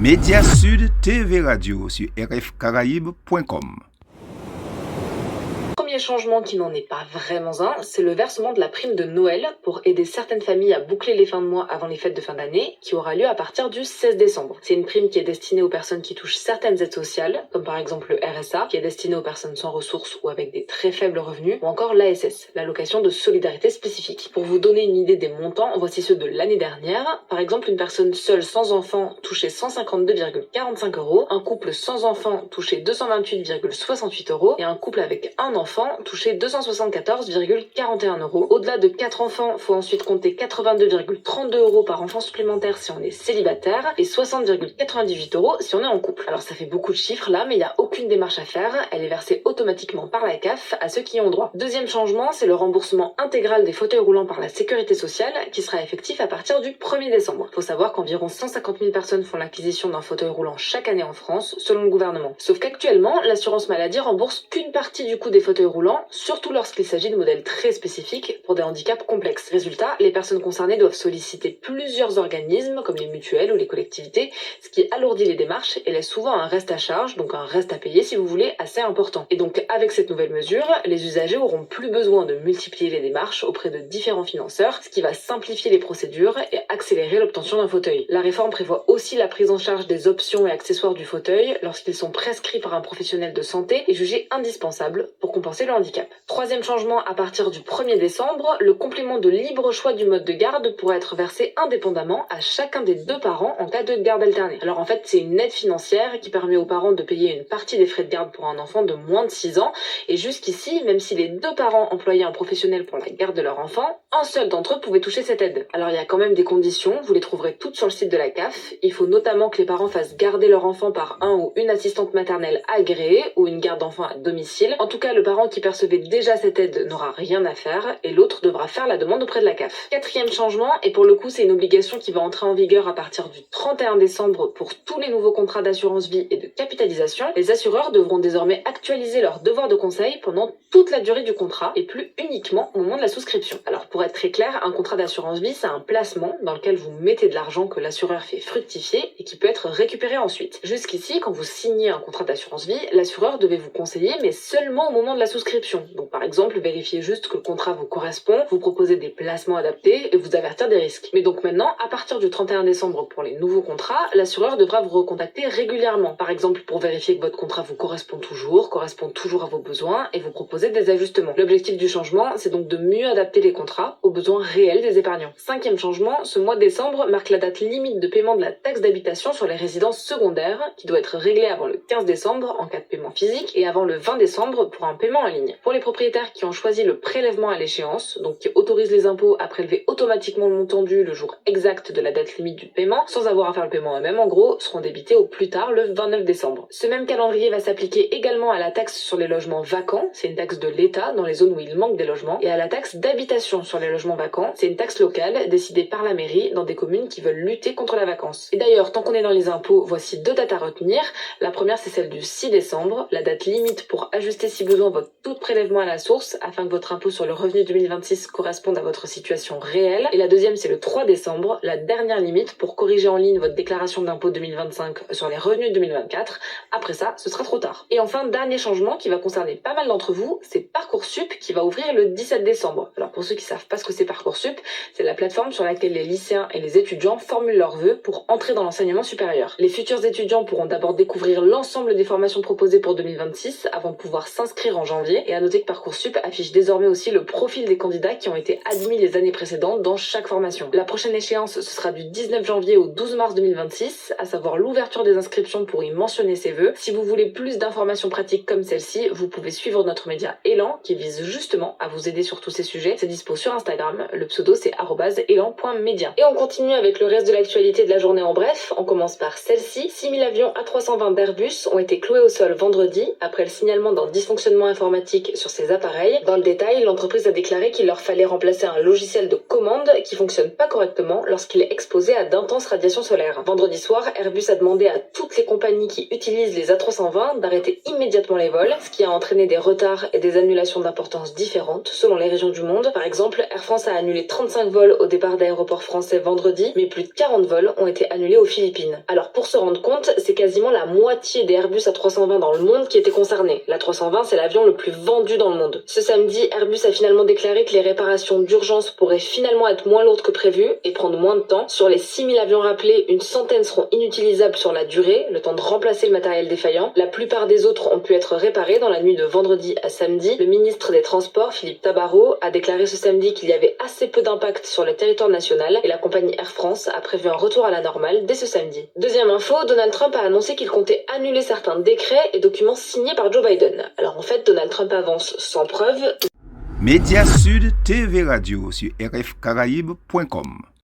Média Sud TV Radio sur rfcaraïbes.com. Premier changement qui n'en est pas vraiment un, c'est le versement de la prime de Noël pour aider certaines familles à boucler les fins de mois avant les fêtes de fin d'année, qui aura lieu à partir du 16 décembre. C'est une prime qui est destinée aux personnes qui touchent certaines aides sociales, comme par exemple le RSA, qui est destiné aux personnes sans ressources ou avec des très faibles revenus, ou encore l'ASS, l'allocation de solidarité spécifique. Pour vous donner une idée des montants, voici ceux de l'année dernière. Par exemple, une personne seule sans enfant touchait 152,45 €, un couple sans enfant touchait 228,68 € et un couple avec un enfant touchait 274,41 €. Au-delà de 4 enfants, faut ensuite compter 82,32 € par enfant supplémentaire si on est célibataire et 60,98 € si on est en couple. Alors ça fait beaucoup de chiffres là, mais il n'y a aucune démarche à faire, elle est versée automatiquement par la CAF à ceux qui y ont droit. Deuxième changement, c'est le remboursement intégral des fauteuils roulants par la sécurité sociale qui sera effectif à partir du 1er décembre. Faut savoir qu'environ 150 000 personnes font l'acquisition d'un fauteuil roulant chaque année en France, selon le gouvernement. Sauf qu'actuellement, l'assurance maladie rembourse qu'une partie du coût des fauteuils roulants, surtout lorsqu'il s'agit de modèles très spécifiques pour des handicaps complexes. Résultat, les personnes concernées doivent solliciter plusieurs organismes comme les mutuelles ou les collectivités, ce qui alourdit les démarches et laisse souvent un reste à charge, donc un reste à payer si vous voulez, assez important. Et donc avec cette nouvelle mesure, les usagers auront plus besoin de multiplier les démarches auprès de différents financeurs, ce qui va simplifier les procédures et accélérer l'obtention d'un fauteuil. La réforme prévoit aussi la prise en charge des options et accessoires du fauteuil lorsqu'ils sont prescrits par un professionnel de santé et jugés indispensables pour compenser le handicap. Troisième changement, à partir du 1er décembre, le complément de libre choix du mode de garde pourra être versé indépendamment à chacun des deux parents en cas de garde alternée. Alors en fait, c'est une aide financière qui permet aux parents de payer une partie des frais de garde pour un enfant de moins de 6 ans. Et jusqu'ici, même si les deux parents employaient un professionnel pour la garde de leur enfant, un seul d'entre eux pouvait toucher cette aide. Alors il y a quand même des conditions, vous les trouverez toutes sur le site de la CAF. Il faut notamment que les parents fassent garder leur enfant par un ou une assistante maternelle agréée ou une garde d'enfant à domicile. En tout cas, le parent qui percevait déjà cette aide n'aura rien à faire et l'autre devra faire la demande auprès de la CAF. Quatrième changement, et pour le coup c'est une obligation qui va entrer en vigueur à partir du 31 décembre pour tous les nouveaux contrats d'assurance vie et de capitalisation, les assureurs devront désormais actualiser leur devoir de conseil pendant toute la durée du contrat et plus uniquement au moment de la souscription. Alors pour être très clair, un contrat d'assurance vie c'est un placement dans lequel vous mettez de l'argent que l'assureur fait fructifier et qui peut être récupéré ensuite. Jusqu'ici, quand vous signez un contrat d'assurance vie, l'assureur devait vous conseiller mais seulement au moment de la souscription. Donc par exemple, vérifiez juste que le contrat vous correspond, vous proposer des placements adaptés et vous avertir des risques. Mais donc maintenant, à partir du 31 décembre pour les nouveaux contrats, l'assureur devra vous recontacter régulièrement. Par exemple, pour vérifier que votre contrat vous correspond toujours à vos besoins et vous proposer des ajustements. L'objectif du changement, c'est donc de mieux adapter les contrats aux besoins réels des épargnants. Cinquième changement, ce mois de décembre marque la date limite de paiement de la taxe d'habitation sur les résidences secondaires qui doit être réglée avant le 15 décembre en cas de paiement physique et avant le 20 décembre pour un paiement en ligne. Pour les propriétaires qui ont choisi le prélèvement à l'échéance, donc qui autorise les impôts à prélever automatiquement le montant dû le jour exact de la date limite du paiement, sans avoir à faire le paiement eux-mêmes, en gros, seront débités au plus tard le 29 décembre. Ce même calendrier va s'appliquer également à la taxe sur les logements vacants, c'est une taxe de l'État dans les zones où il manque des logements, et à la taxe d'habitation sur les logements vacants, c'est une taxe locale décidée par la mairie dans des communes qui veulent lutter contre la vacance. Et d'ailleurs, tant qu'on est dans les impôts, voici deux dates à retenir. La première, c'est celle du 6 décembre, la date limite pour ajuster si besoin votre taux de prélèvement à la source afin que votre impôt sur le revenu 2026 corresponde à votre situation réelle. Et la deuxième, c'est le 3 décembre, la dernière limite pour corriger en ligne votre déclaration d'impôt 2025 sur les revenus 2024. Après ça, ce sera trop tard. Et enfin, dernier changement qui va concerner pas mal d'entre vous, c'est Parcoursup qui va ouvrir le 17 décembre. Alors pour ceux qui savent pas ce que c'est Parcoursup, c'est la plateforme sur laquelle les lycéens et les étudiants formulent leurs vœux pour entrer dans l'enseignement supérieur. Les futurs étudiants pourront d'abord découvrir l'ensemble des formations proposées pour 2026 avant de pouvoir s'inscrire en janvier. Et à noter que Parcoursup affiche désormais aussi le profil des candidats qui ont été admis les années précédentes dans chaque formation. La prochaine échéance, ce sera du 19 janvier au 12 mars 2026, à savoir l'ouverture des inscriptions pour y mentionner ses vœux. Si vous voulez plus d'informations pratiques comme celle-ci, vous pouvez suivre notre média Elan qui vise justement à vous aider sur tous ces sujets. C'est dispo sur Instagram, le pseudo c'est @elan.media. Et on continue avec le reste de l'actualité de la journée en bref. On commence par celle-ci. 6000 avions A320 d'Airbus ont été cloués au sol vendredi après le signalement d'un dysfonctionnement informatique sur ces appareils. Dans le détail, l'entreprise a déclaré qu'il leur fallait remplacer un logiciel de commande qui fonctionne pas correctement lorsqu'il est exposé à d'intenses radiations solaires. Vendredi soir, Airbus a demandé à toutes les compagnies qui utilisent les A320 d'arrêter immédiatement les vols, ce qui a entraîné des retards et des annulations d'importance différentes selon les régions du monde. Par exemple, Air France a annulé 35 vols au départ d'aéroports français vendredi, mais plus de 40 vols ont été annulés aux Philippines. Alors pour se rendre compte, c'est quasiment la moitié des Airbus A320 dans le monde qui étaient concernés. L'A320, c'est l'avion le plus vendu dans le monde. Ce samedi, Airbus a finalement déclaré que les réparations d'urgence pourraient finalement être moins lourdes que prévu et prendre moins de temps. Sur les 6000 avions rappelés, une centaine seront inutilisables sur la durée, le temps de remplacer le matériel défaillant. La plupart des autres ont pu être réparés dans la nuit de vendredi à samedi. Le ministre des Transports, Philippe Tabarot, a déclaré ce samedi qu'il y avait assez peu d'impact sur le territoire national et la compagnie Air France a prévu un retour à la normale dès ce samedi. Deuxième info, Donald Trump a annoncé qu'il comptait annuler certains décrets et documents signés par Joe Biden. Alors en fait, Donald Trump avance sans preuve. Média Sud TV Radio sur rfcaraïbe.com.